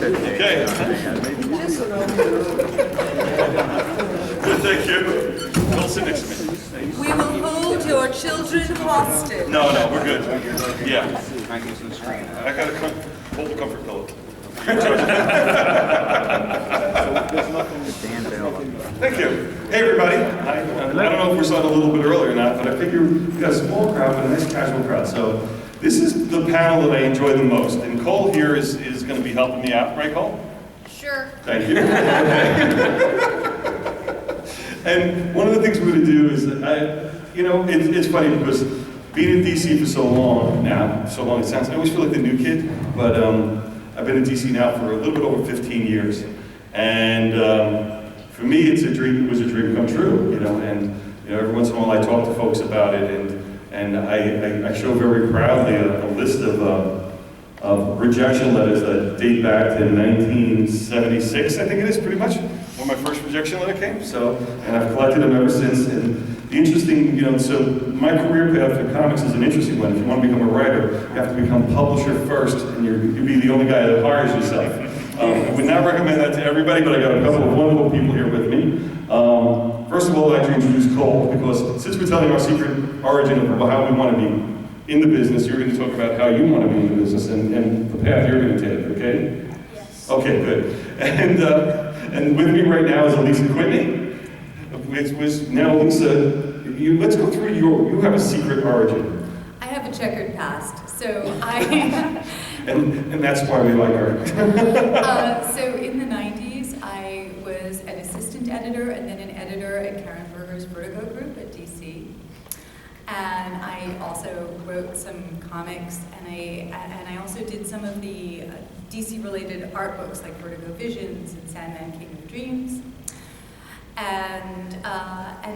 Okay. Thank you. Don't sit next to me. We will hold your children hostage. No, we're good. Yeah. I got to hold the comfort pillow. Thank you. Hey, everybody. I don't know if we saw it a little bit earlier or not, but I figure we've got a small crowd, but a nice casual crowd. So this is the panel that I enjoy the most. And Cole here is going to be helping me out. Right, Cole? Sure. Thank you. And one of the things we're going to do is, it's funny because being in DC for so long, it sounds, I always feel like the new kid, but I've been in DC now for a little bit over 15 years. And for me, it's a dream, it was a dream come true, and every once in a while I talk to folks about it, and I show very proudly a list of rejection letters that date back to 1976, I think it is, pretty much, when my first rejection letter came. So, and I've collected them ever since. And the interesting, so my career path for comics is an interesting one. If you want to become a writer, you have to become publisher first, and you'll be the only guy that hires yourself. I would not recommend that to everybody, but I got a couple of wonderful people here with me. First of all, I'd like to introduce Cole, because since we're telling our secret origin of how we want to be in the business, you're going to talk about how you want to be in the business and the path you're going to take, okay? Yes. Okay, good. And with me right now is Alisa Kwitney. Now, Alisa, let's go through you have a secret origin. I have a checkered past, so I... and that's why we like her. So in the 90s, I was an assistant editor and then an editor at Karen Berger's Vertigo Group at DC. And I also wrote some comics, and I also did some of the DC-related art books like Vertigo Visions and Sandman King of Dreams. And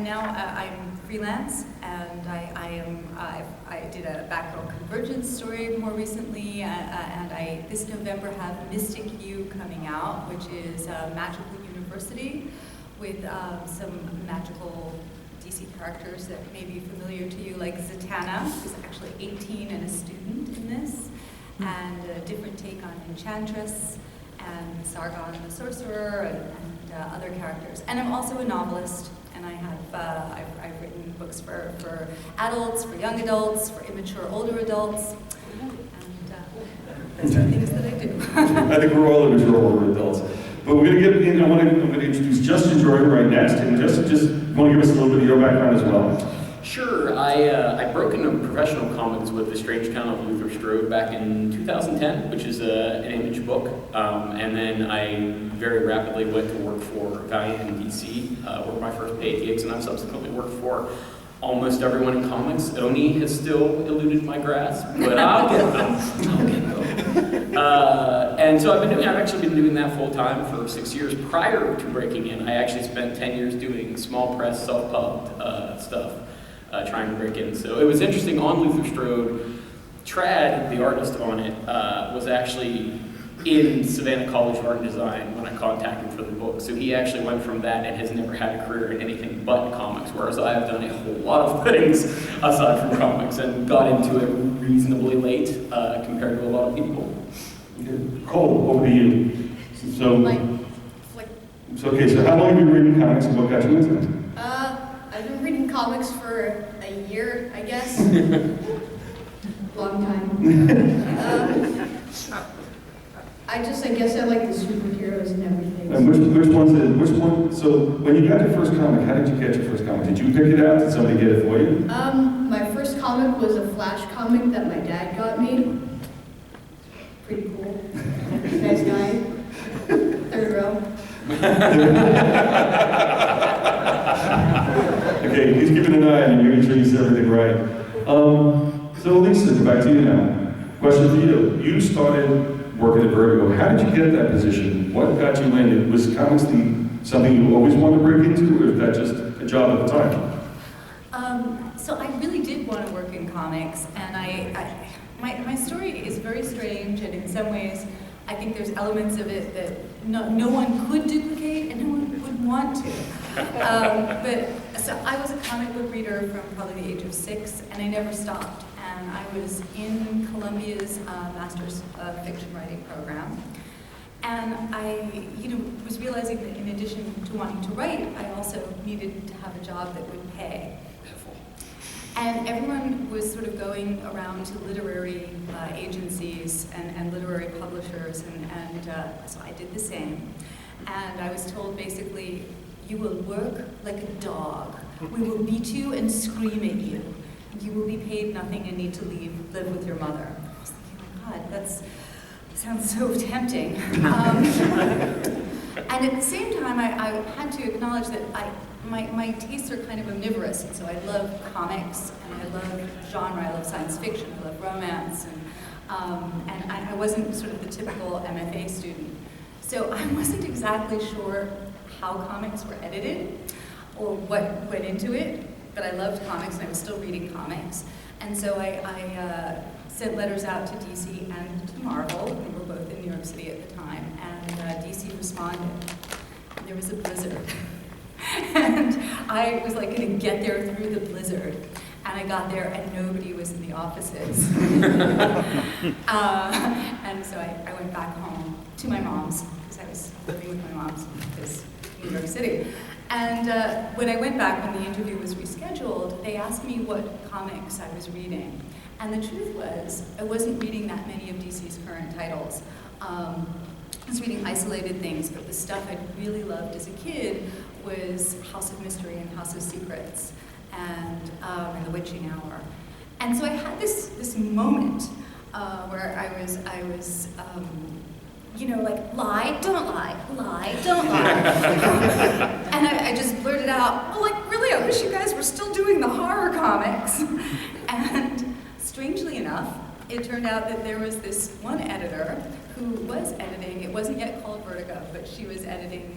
now I'm freelance, and I did a Batgirl Convergence story more recently, and I this November have Mystic U coming out, which is a magical university with some magical DC characters that may be familiar to you, like Zatanna, who's actually 18 and a student in this, and a different take on Enchantress, and Sargon the Sorcerer, and other characters. And I'm also a novelist, and I've written books for adults, for young adults, for immature older adults, and those are things that I do. I think we're all immature older adults. But we're going to get in, I'm going to introduce Justin Jordan right next, and Justin, just want to give us a little bit of your background as well. Sure. I broke into professional comics with The Strange Count of Luther Strode back in 2010, which is an Image book. And then I very rapidly went to work for Valiant in DC, were my first paid gigs, and I've subsequently worked for almost everyone in comics. Oni has still eluded my grasp, but I'll get them. And so I've actually been doing that full time for 6 years. Prior to breaking in, I actually spent 10 years doing small press, self-pubbed stuff. Trying to break in. So it was interesting, on Luther Strode, Trad, the artist on it, was actually in Savannah College of Art and Design when I contacted him for the book. So he actually went from that and has never had a career in anything but comics, whereas I have done a whole lot of things aside from comics and got into it reasonably late compared to a lot of people. Cole, over to you. So how long have you been reading comics and what got you into it? I've been reading comics for a year, I guess. Long time. I guess I like the superheroes and everything. And which one, so when you got your first comic, how did you get your first comic? Did you pick it out? Did somebody get it for you? My first comic was a Flash comic that my dad got me. Pretty cool. Nice guy. Third row. Okay, he's keeping an eye on you, making sure you said everything right. So Alisa, back to you now. Question for you. You started working at Vertigo. How did you get that position? What got you in? Was comics something you always wanted to break into, or was that just a job at the time? So I really did want to work in comics, and my story is very strange, and in some ways I think there's elements of it that no one could duplicate and no one would want to. But so I was a comic book reader from probably the age of 6, and I never stopped. And I was in Columbia's Master's of Fiction Writing program. And I, was realizing that in addition to wanting to write, I also needed to have a job that would pay. And everyone was sort of going around to literary agencies and literary publishers, and so I did the same. And I was told basically, you will work like a dog. We will beat you and scream at you. You will be paid nothing and need to live with your mother. I was thinking, oh my God, that sounds so tempting. And at the same time, I had to acknowledge that my tastes are kind of omnivorous, and so I love comics, and I love genre, I love science fiction, I love romance, and I wasn't sort of the typical MFA student. So I wasn't exactly sure how comics were edited, or what went into it, but I loved comics, and I was still reading comics. And so I sent letters out to DC and to Marvel. We were both in New York City at the time, and DC responded. And there was a blizzard. And I was like going to get there through the blizzard. And I got there and nobody was in the offices. And so I went back home to my mom's, because I was living with my mom's, because New York City. And when I went back, when the interview was rescheduled, they asked me what comics I was reading. And the truth was, I wasn't reading that many of DC's current titles. I was reading isolated things, but the stuff I really loved as a kid was House of Mystery and House of Secrets, and The Witching Hour. And so I had this moment where I was like, lie, don't lie, don't lie. And I just blurted out, oh, like, really, I wish you guys were still doing the horror comics. And strangely enough, it turned out that there was this one editor who was editing, it wasn't yet called Vertigo, but she was editing,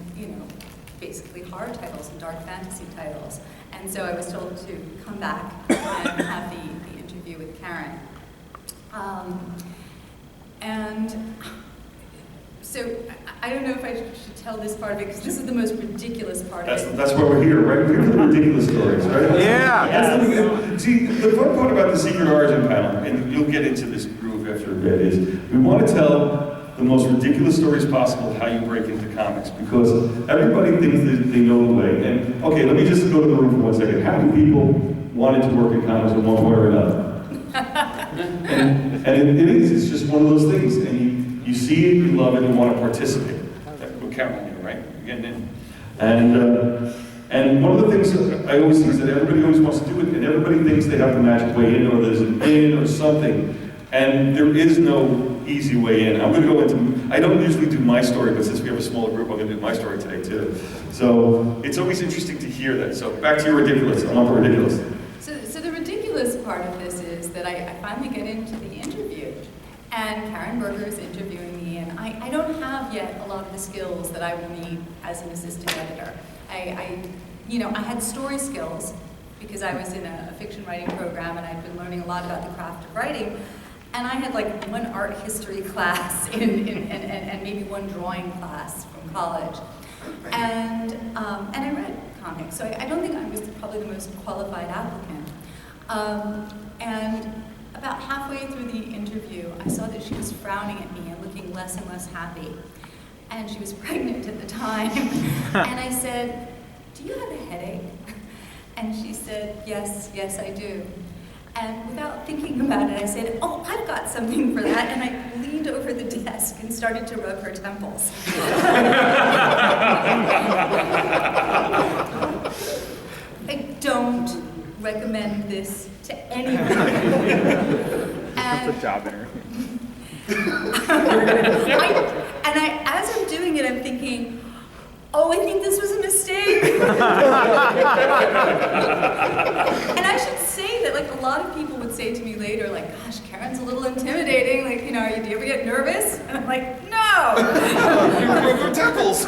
basically horror titles and dark fantasy titles. And so I was told to come back and have the interview with Karen. So I don't know if I should tell this part of it, because this is the most ridiculous part of it. That's why we're here, right? We're here for the ridiculous stories, right? Yeah. See, the fun part about the Secret Origin panel, and you'll get into this groove after a bit, is we want to tell the most ridiculous stories possible how you break into comics, because everybody thinks that they know the way. And okay, let me just go to the room for 1 second. How many people wanted to work in comics in one way or another? and it is, it's just one of those things. And you see it, you love it, you want to participate. We're counting you, right? You're getting in. And one of the things that I always see is that everybody always wants to do it, and everybody thinks they have the magic way in, or there's an in or something. And there is no easy way in. I'm going to go into, I don't usually do my story, but since we have a smaller group, I'm going to do my story today too. So it's always interesting to hear that. So back to your ridiculous. I want the ridiculous. So the ridiculous part of this is that I finally get into the interview, and Karen Berger is interviewing me, and I don't have yet a lot of the skills that I will need as an assistant editor. I had story skills because I was in a fiction writing program, and I'd been learning a lot about the craft of writing. And I had like one art history class and maybe one drawing class from college. And I read comics, so I don't think I was probably the most qualified applicant. And about halfway through the interview, I saw that she was frowning at me and looking less and less happy. And she was pregnant at the time. And I said, do you have a headache? And she said, yes, I do. And without thinking about it, I said, oh, I've got something for that. And I leaned over the desk and started to rub her temples. I don't recommend this to anyone. That's a job interview. As I'm doing it, I'm thinking, oh, I think this was a mistake. And I should say that, like, a lot of people would say to me later, like, gosh, Karen's a little intimidating. Like, do you ever get nervous? And I'm like, no. Your temples.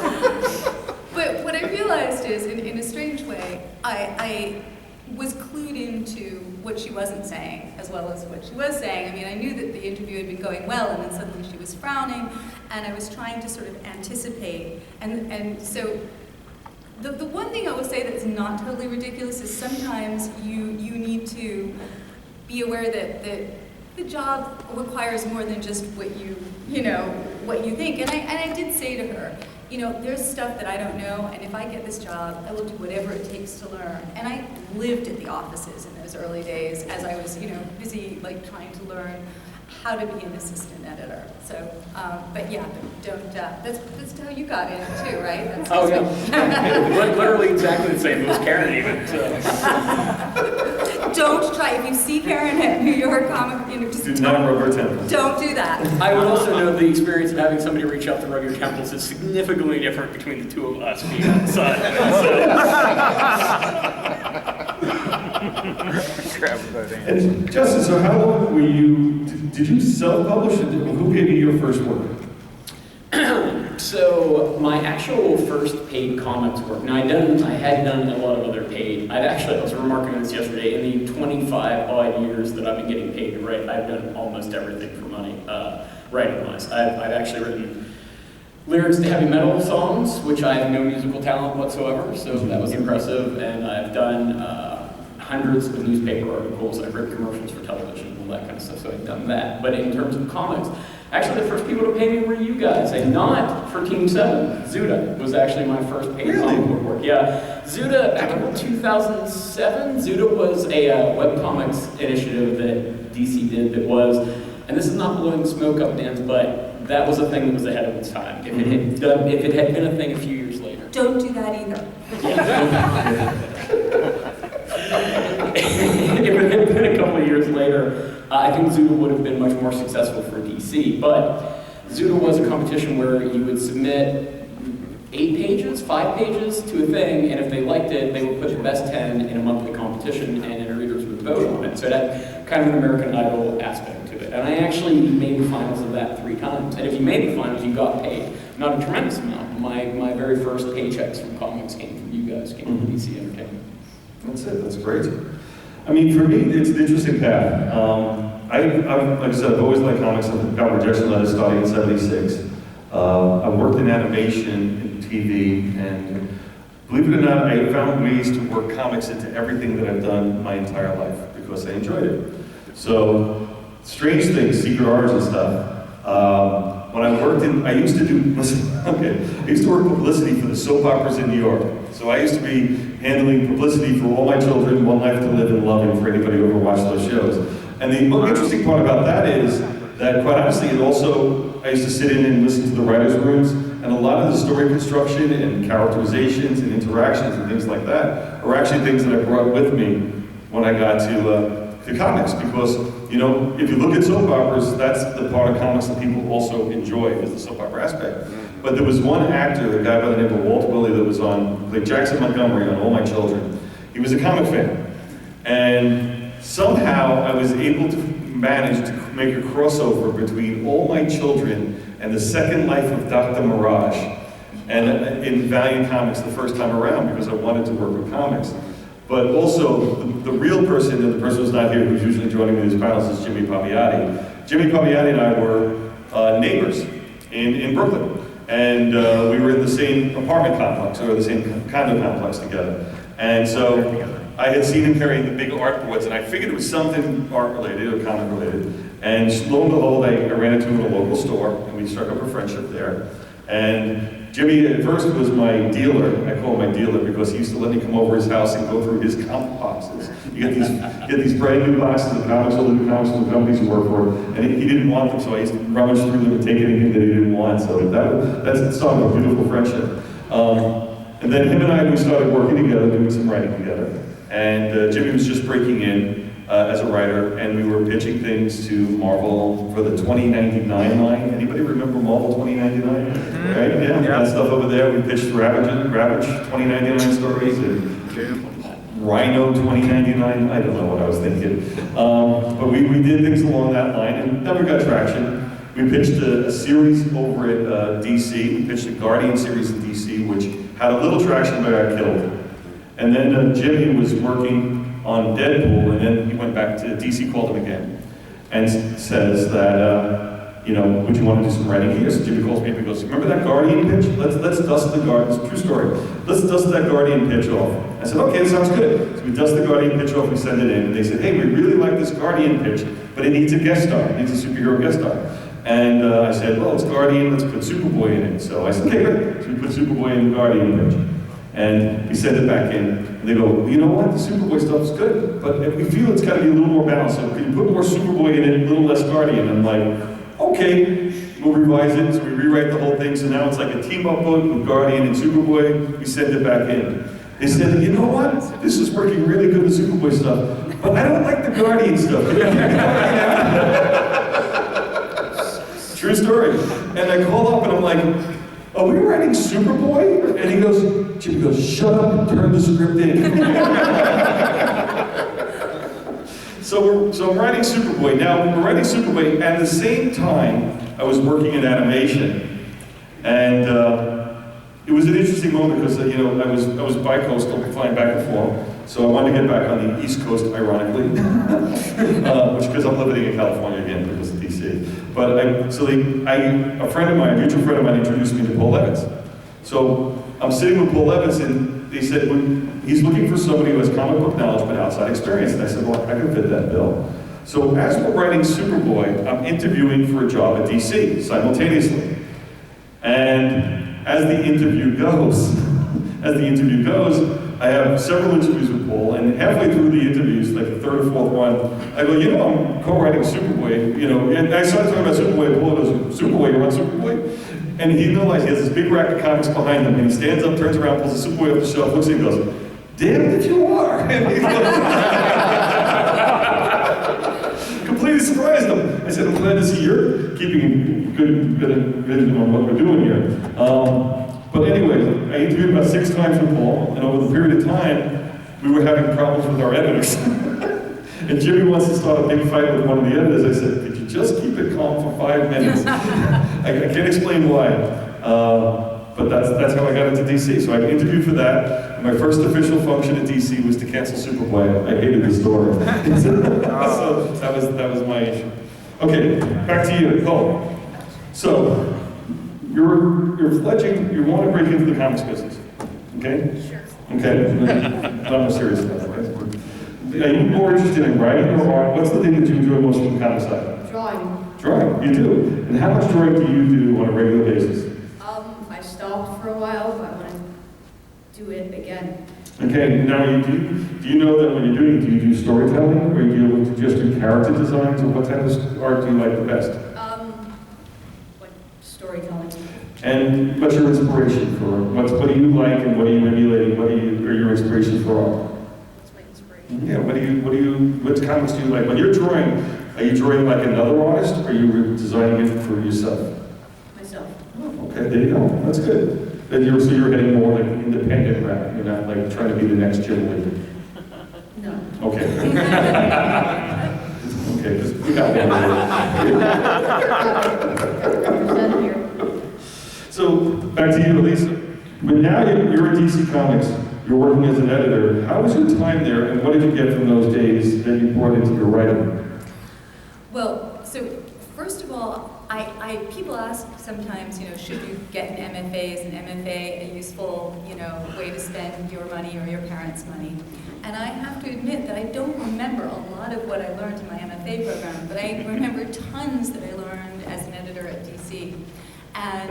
But what I realized is, in a strange way, I was clued into what she wasn't saying as well as what she was saying. I mean, I knew that the interview had been going well, and then suddenly she was frowning, and I was trying to sort of anticipate. And so the one thing I will say that's not totally ridiculous is sometimes you need to be aware that the job requires more than just what you what you think. And I did say to her, you know, there's stuff that I don't know, and if I get this job, I will do whatever it takes to learn. And I lived at the offices in those early days as I was, you know, busy like trying to learn how to be an assistant editor. So, but yeah, don't. That's how you got in too, right? That's Oh yeah, literally exactly the same. It was Karen even. So. Don't try. If you see Karen at New York Comic, you know, just Do not rub her temples. don't do that. I would also note the experience of having somebody reach out to rub your temples is significantly different between the two of us being on the side. And Justin, so how long were you, did you self-publish? Who gave you your first work? So my actual first paid comics work, now I had done a lot of other paid, I was remarking on this yesterday, in the 25 odd years that I've been getting paid to write, I've done almost everything for money, writing-wise. I've actually written lyrics to heavy metal songs, which I have no musical talent whatsoever, so that was impressive, and I've done hundreds of newspaper articles, I've written commercials for television, all that kind of stuff, so I've done that. But in terms of comics, actually the first people to pay me were you guys, and not for Team 7. Zuda was actually my first paid comic book work. Yeah, Zuda, back in 2007, Zuda was a webcomics initiative that DC did that was, and this is not blowing smoke up Dan's butt, that was a thing that was ahead of its time. If it had been a thing a few years later. Don't do that either. Yeah. If it had been a couple of years later, I think Zuda would have been much more successful for DC. But Zuda was a competition where you would submit 8 pages, 5 pages to a thing, and if they liked it, they would put the best 10 in a monthly competition, and readers would vote on it. So it had kind of an American Idol aspect to it. And I actually made the finals of that 3 times. And if you made the finals, you got paid. Not a tremendous amount. My very first paychecks from comics came from you guys, came from DC Entertainment. That's it, that's great. I mean, for me, it's an interesting path. Like I said, I've always liked comics. I got rejection letters starting in '76. I worked in animation and TV, and believe it or not, I found ways to work comics into everything that I've done my entire life because I enjoyed it. So, strange things, secret arts and stuff. When I worked in, I used to work publicity for the soap operas in New York. So I used to be handling publicity for All My Children, One Life to Live and Loving for anybody who ever watched those shows. And the most interesting part about that is that, quite honestly, I used to sit in and listen to the writers' rooms, and a lot of the story construction and characterizations and interactions and things like that are actually things that I brought with me when I got to comics, because, you know, if you look at soap operas, that's the part of comics that people also enjoy, is the soap opera aspect. But there was one actor, a guy by the name of Walt Willey, that was played Jackson Montgomery on All My Children. He was a comic fan. And somehow I was able to manage to make a crossover between All My Children and The Second Life of Dr. Mirage, and in Valiant Comics the first time around, because I wanted to work with comics. But also, the real person, and the person who's not here, who's usually joining me in these panels, is Jimmy Palmiotti. Jimmy Palmiotti and I were neighbors in Brooklyn. And we were in the same apartment complex, or the same condo complex together. And so I had seen him carrying the big art boards, and I figured it was something art-related or comic-related. And lo and behold, I ran into him in a local store, and we struck up a friendship there. And Jimmy, at first, was my dealer. I call him my dealer because he used to let me come over his house and go through his comic boxes. You get these brand new boxes of comics, all the new comics from the companies you work for, and he didn't want them, so I used to rummage through them and take anything that he didn't want. So that's the start of a beautiful friendship. And then him and I, we started working together, doing some writing together. And Jimmy was just breaking in as a writer, and we were pitching things to Marvel for the 2099 line. Anybody remember Marvel 2099? Right? Yeah, that stuff over there. We pitched Ravage 2099 stories, and Rhino 2099. I don't know what I was thinking. But we did things along that line and never got traction. We pitched a series over at DC. We pitched a Guardian series in DC, which had a little traction but got killed. And then Jimmy was working on Deadpool, and then he went back to DC, called him again, and says that, you know, would you want to do some writing here? So Jimmy calls me up and goes, remember that Guardian pitch? Let's dust the Guardian, it's a true story. Let's dust that Guardian pitch off. I said, okay, that sounds good. So we dust the Guardian pitch off, we send it in, and they said, hey, we really like this Guardian pitch, but it needs a guest star, it needs a superhero guest star. And I said, well, it's Guardian, let's put Superboy in it. So I said, okay, great. So we put Superboy in the Guardian page. And we send it back in. And they go, you know what, the Superboy stuff is good, but we feel it's got to be a little more balanced. So can you put more Superboy in it, a little less Guardian? I'm like, okay, we'll revise it. So we rewrite the whole thing. So now it's like a team-up book with Guardian and Superboy. We send it back in. They said, you know what, this is working really good with Superboy stuff, but I don't like the Guardian stuff. True story. And I called up and I'm like, are we writing Superboy? And Jimmy goes, shut up and turn the script in. So I'm writing Superboy. Now, we're writing Superboy at the same time I was working in animation. And it was an interesting moment because, I was bi-coastal, flying back and forth. So I wanted to get back on the East Coast, ironically, because I'm living in California again because of DC. But a friend of mine, a mutual friend of mine, introduced me to Paul Evans. So I'm sitting with Paul Evans, and they said, well, he's looking for somebody who has comic book knowledge but outside experience. And I said, well, I can fit that bill. So as we're writing Superboy, I'm interviewing for a job at DC simultaneously. And as the interview goes, I have several interviews with Paul, and halfway through the interviews, like the third or fourth one, I go, I'm co-writing Superboy, and I started talking about Superboy, and Paul goes, Superboy, you're on Superboy? And he realized he has this big rack of comics behind him, and he stands up, turns around, pulls the Superboy off the shelf, looks at him and goes, damn it, you are! And he goes, completely surprised him. I said, I'm glad to see you're keeping good vision on what we're doing here. But anyway, I interviewed about 6 times with Paul, and over the period of time, we were having problems with our editors. And Jimmy wants to start a big fight with one of the editors. I said, could you just keep it calm for 5 minutes? I can't explain why, but that's how I got into DC. So I interviewed for that, and my first official function at DC was to cancel Superboy. I hated the story. So that was my issue. Okay, back to you, Cole. So, you're fledging, you want to break into the comics business, okay? Sure. Okay, I'm serious about that. Are you more interested in writing or art? What's the thing that you enjoy most from the comic side? Drawing. Drawing, you do. And how much drawing do you do on a regular basis? I stopped for a while, but I want to do it again. Okay, now do you know that when you're doing it, do you do storytelling, or do you just do character designs, or what type of art do you like the best? Storytelling. And what's your inspiration for? What do you like, and what are you emulating? What are your inspirations for art? What's my inspiration? Yeah, what comics do you like? When you're drawing, are you drawing like another artist, or are you designing it for yourself? Myself. Oh, okay, there you go. That's good. So you're heading more like independent route. You're not like trying to be the next Jim Lee. No. Okay. Okay, because we got one more. So, back to you, Alisa. But now you're at DC Comics, you're working as an editor. How was your time there, and what did you get from those days that you brought into your writing? Well, so first of all, people ask sometimes, should you get an MFA? Is an MFA a useful, way to spend your money or your parents' money? And I have to admit that I don't remember a lot of what I learned in my MFA program, but I remember tons that I learned as an editor at DC. And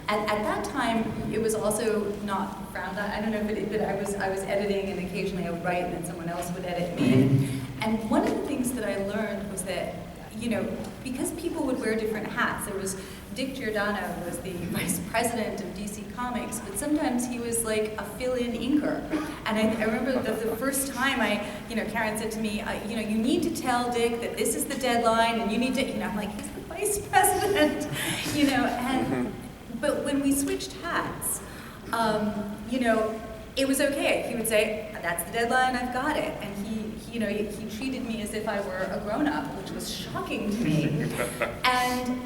at that time, it was also not frowned on. I don't know, but I was editing, and occasionally I would write, and then someone else would edit me. And one of the things that I learned was that, because people would wear different hats. There was Dick Giordano was the vice president of DC Comics, but sometimes he was like a fill-in inker. And I remember that the first time Karen said to me, you need to tell Dick that this is the deadline, and you need to, I'm like, he's the vice president, But when we switched hats, it was okay. He would say, that's the deadline, I've got it. And he treated me as if I were a grown-up, which was shocking to me. And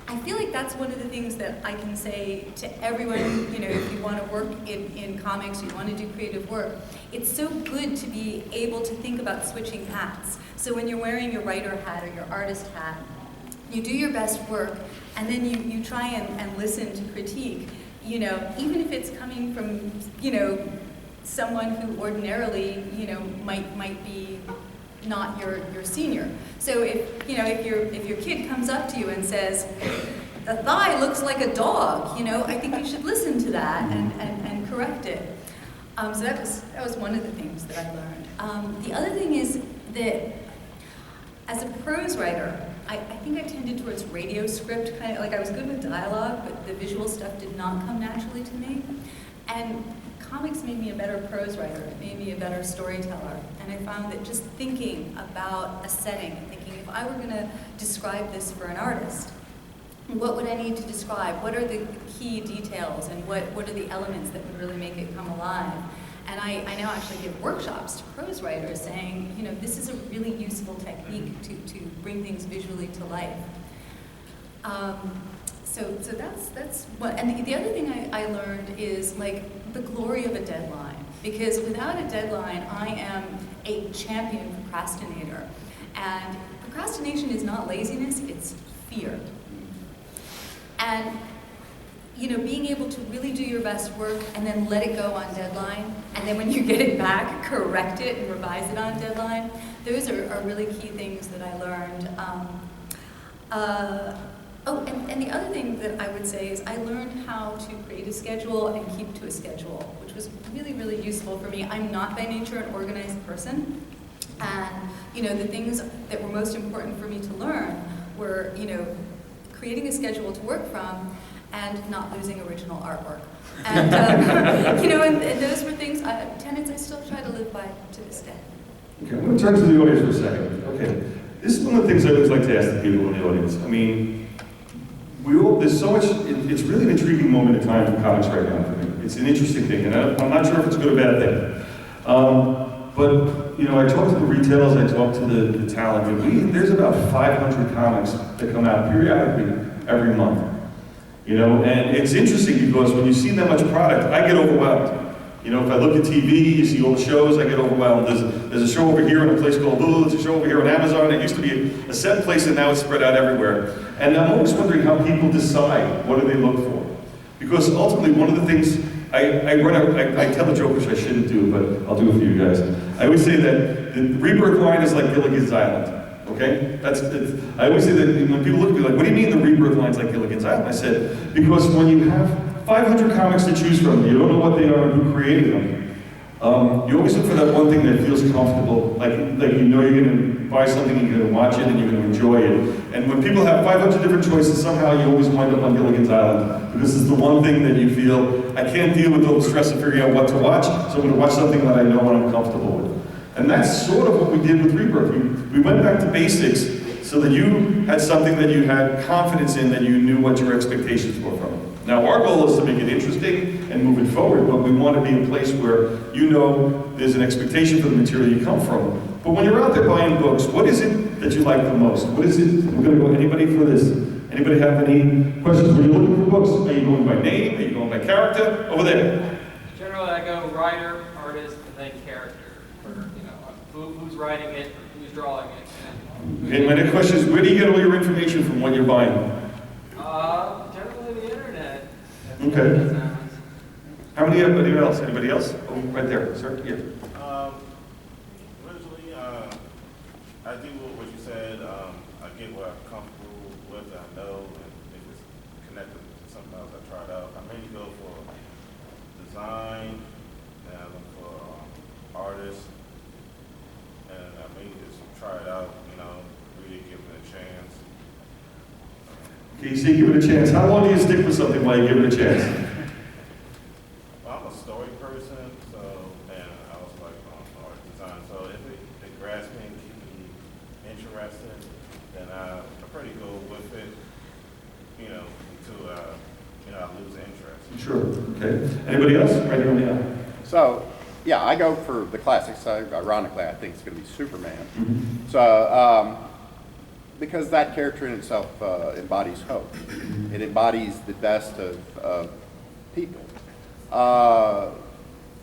I feel like that's one of the things that I can say to everyone, if you want to work in comics, or you want to do creative work, it's so good to be able to think about switching hats. So when you're wearing your writer hat or your artist hat, you do your best work, and then you try and listen to critique, even if it's coming from, someone who ordinarily, might be not your senior. So if your kid comes up to you and says, "The thigh looks like a dog," I think you should listen to that and correct it. So that was one of the things that I learned. The other thing is that as a prose writer, I think I tended towards radio script, kind of like I was good with dialogue, but the visual stuff did not come naturally to me. And comics made me a better prose writer. It made me a better storyteller. And I found that just thinking about a setting, thinking if I were going to describe this for an artist, what would I need to describe? What are the key details and what are the elements that would really make it come alive? And I now actually give workshops to prose writers saying, this is a really useful technique to bring things visually to life. So that's what, and the other thing I learned is like the glory of a deadline. Because without a deadline, I am a champion procrastinator. And procrastination is not laziness, it's fear. And being able to really do your best work and then let it go on deadline, and then when you get it back, correct it and revise it on deadline, those are really key things that I learned. And the other thing that I would say is I learned how to create a schedule and keep to a schedule, which was really, really useful for me. I'm not by nature an organized person, and the things that were most important for me to learn were, creating a schedule to work from, and not losing original artwork. And, and those were things, tenets I still try to live by to this day. Okay, I'm going to turn to the audience for a second. Okay, this is one of the things I always like to ask the people in the audience. I mean, there's so much, it's really an intriguing moment in time for comics right now for me. It's an interesting thing, and I'm not sure if it's a good or bad thing. But, I talk to the retailers, I talk to the talent, and there's about 500 comics that come out periodically every month. And it's interesting because when you see that much product, I get overwhelmed. If I look at TV, you see all the shows, I get overwhelmed. There's a show over here in a place called Lulu, there's a show over here on Amazon. It used to be a set place and now it's spread out everywhere. And I'm always wondering how people decide what do they look for. Because ultimately one of the things, I tell a joke which I shouldn't do, but I'll do it for you guys. I always say that the Rebirth line is like Gilligan's Island. Okay? I always say that when people look at me like, what do you mean the Rebirth line's like Gilligan's Island? I said, because when you have 500 comics to choose from, you don't know what they are and who created them. You always look for that one thing that feels comfortable, like you're going to buy something, you're going to watch it, and you're going to enjoy it. And when people have 500 different choices, somehow you always wind up on Gilligan's Island, because it's the one thing that you feel, I can't deal with the stress of figuring out what to watch, so I'm going to watch something that I know and I'm comfortable with. And that's sort of what we did with Rebirth. We went back to basics so that you had something that you had confidence in, that you knew what your expectations were from it. Now, our goal is to make it interesting and move it forward, but we want to be a place where there's an expectation for the material you come from. But when you're out there buying books, what is it that you like the most? What is it? We're going to go, anybody for this? Anybody have any questions when you're looking for books? Are you going by name? Are you going by character? Over there. Generally, I go writer, artist, and then character. Who's writing it, who's drawing it. Okay, my next question is, where do you get all your information from what you're buying? Generally the internet. Okay. How many, anybody else? Anybody else? Oh, right there, sir, yeah. Originally, I do what you said. I get what I'm comfortable with, I know, and if it's connected to something else, I try it out. I mainly go for design, and I look for artists, and I mainly just try it out, really give it a chance. Okay, you say give it a chance. How long do you stick with something while you give it a chance? Well, I'm a story person, and I was like art design, so if it grabs me and keeps me interested, then I pretty go with it, until I lose interest. Sure, okay. Anybody else? Right here on the aisle. So, yeah, I go for the classics. Ironically, I think it's going to be Superman. Mm-hmm. So, because that character in itself embodies hope. It embodies the best of people.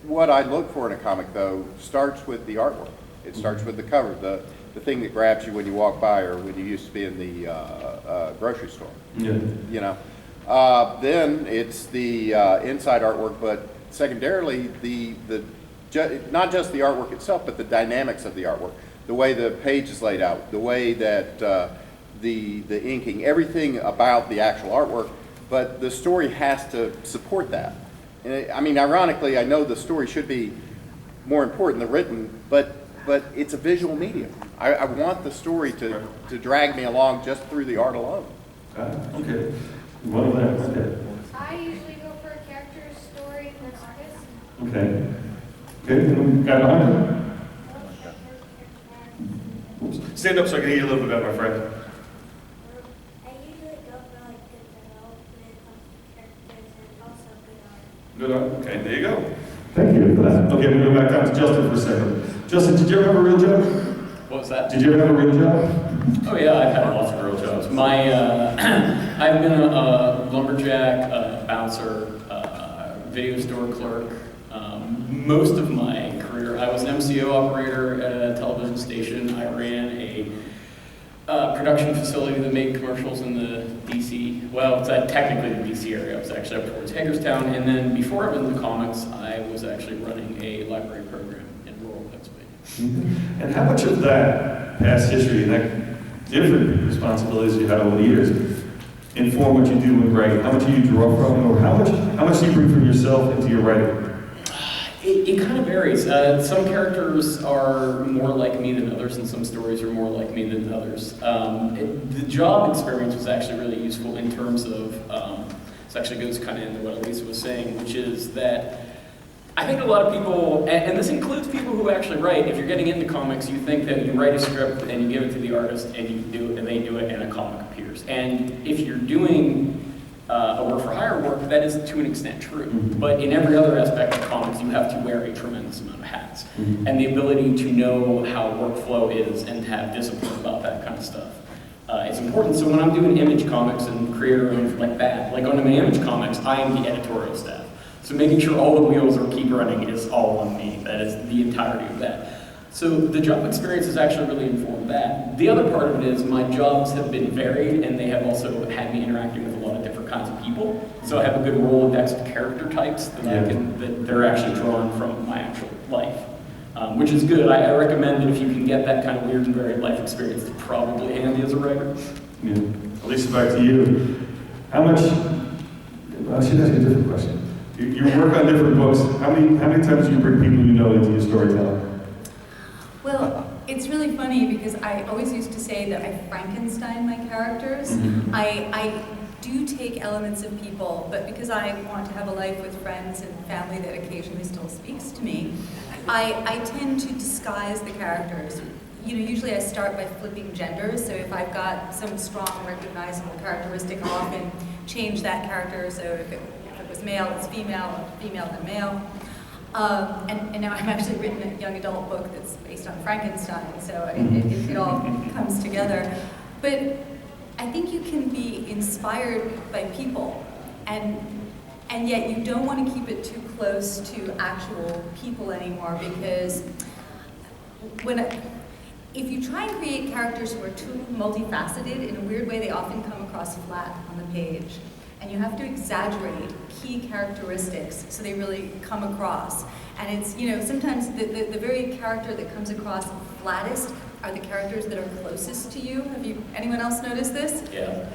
What I look for in a comic, though, starts with the artwork. It starts with the cover, the thing that grabs you when you walk by or when you used to be in the grocery store. Yeah. Then it's the inside artwork, but secondarily, not just the artwork itself, but the dynamics of the artwork. the way the page is laid out, the way that the inking, everything about the actual artwork, but the story has to support that. And I mean, ironically, I know the story should be more important than written, but it's a visual medium. I want the story to drag me along just through the art alone. Okay. One of them. Okay. I usually go for a character's story that's this. Okay. Okay. Guy behind you. Oops. Stand up so I can hear you a little bit better, my friend. I usually go for like good development of characters and also good art. Good art. Okay, there you go. Thank you for that. Okay, I'm going to go back down to Justin for a second. Justin, did you ever have a real job? What was that? Did you ever have a real job? Oh yeah, I've had lots of real jobs. I've been a lumberjack, a bouncer, video store clerk. Most of my career, I was an MCO operator at a television station. I ran a production facility that made commercials in the DC, well, it's technically the DC area. I was actually up towards Hagerstown. And then before I went into comics, I was actually running a library program in rural Pennsylvania. And how much of that past history and that different responsibilities you had over the years inform what you do when writing? How much do you draw from, or how much do you bring from yourself into your writing? It kind of varies. Some characters are more like me than others, and some stories are more like me than others. The job experience was actually really useful in terms of, this actually goes kind of into what Alisa was saying, which is that I think a lot of people, and this includes people who actually write, if you're getting into comics, you think that you write a script and you give it to the artist and you do it, and they do it, and a comic appears. And if you're doing a work for hire work, that is to an extent true. But in every other aspect of comics, you have to wear a tremendous amount of hats. And the ability to know how workflow is and have discipline about that kind of stuff is important. So when I'm doing image comics and creator-owned like that, like on my image comics, I am the editorial staff. So making sure all the wheels are keep running is all on me. That is the entirety of that. So the job experience has actually really informed that. The other part of it is my jobs have been varied, and they have also had me interacting with a lot of different kinds of people. So I have a good Rolodex of character types that that they're actually drawn from my actual life, which is good. I recommend that if you can get that kind of weird and varied life experience, it's probably handy as a writer. Yeah. Alisa, back to you. How much? I should ask you a different question. You work on different books. How many times do you bring people you know into your storytelling? Well, it's really funny because I always used to say that I Frankenstein my characters. I do take elements of people, but because I want to have a life with friends and family that occasionally still speaks to me, I tend to disguise the characters. You know, usually I start by flipping genders, so if I've got some strong, recognizable characteristic, I'll often change that character, so if it was male, it's female, female then male. And now I've actually written a young adult book that's based on Frankenstein, so it all comes together. But I think you can be inspired by people, and yet you don't want to keep it too close to actual people anymore, because if you try and create characters who are too multifaceted, in a weird way they often come across flat on the page. And you have to exaggerate key characteristics so they really come across. And it's, you know, sometimes the very character that comes across flattest are the characters that are closest to you. Anyone else noticed this? Yeah.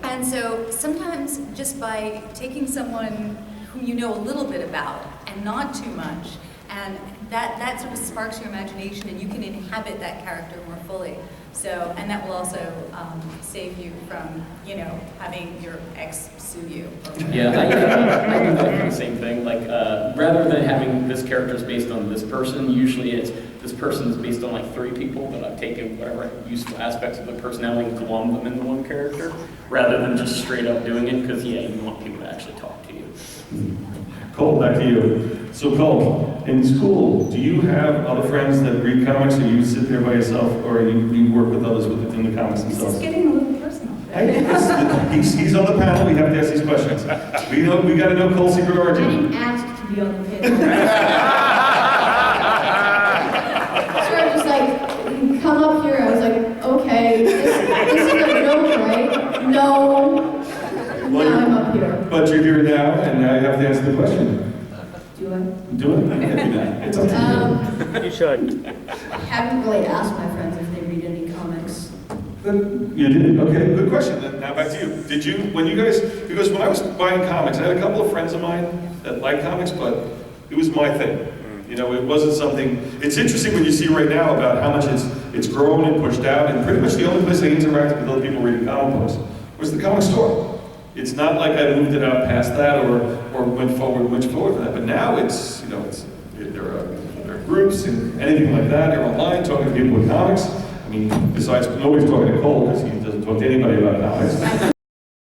And so sometimes just by taking someone whom you know a little bit about and not too much, and that sort of sparks your imagination, and you can inhabit that character more fully. So, and that will also save you from, you know, having your ex sue you. Yeah, I do the same thing. Like, rather than having this character is based on this person, usually it's this person is based on like 3 people, but I've taken whatever useful aspects of the personality and glommed them into one character, rather than just straight up doing it, because yeah, you want people to actually talk to you. Cole, back to you. So Cole, in school, do you have other friends that read comics, or you sit there by yourself, or you work with others within the comics This themselves? is getting a little personal. He's on the panel, we have to ask these questions. We got to know Cole's secret I origin. didn't ask to be on the panel. So I was like, come up here. I was like, okay, this is a joke, right? No. Now I'm up here. But you're here now, and now you have to answer the question. Do I have Do it? Maybe not. It's up to you. You should. I haven't really asked my friends if they read any comics. You did? Okay, good question. Now back to you. Did you, when you guys, because when I was buying comics, I had a couple of friends of mine that like comics, but it was my thing. You know, it wasn't something, it's interesting when you see right now about how much it's grown and pushed out, and pretty much the only place I interacted with other people reading comic books was the comic store. It's not like I moved it out past that or went forward much forward for that, but now it's, you know, there are groups and anything like that. You're online talking to people with comics. I mean, besides nobody's talking to Cole because he doesn't talk to anybody about comics.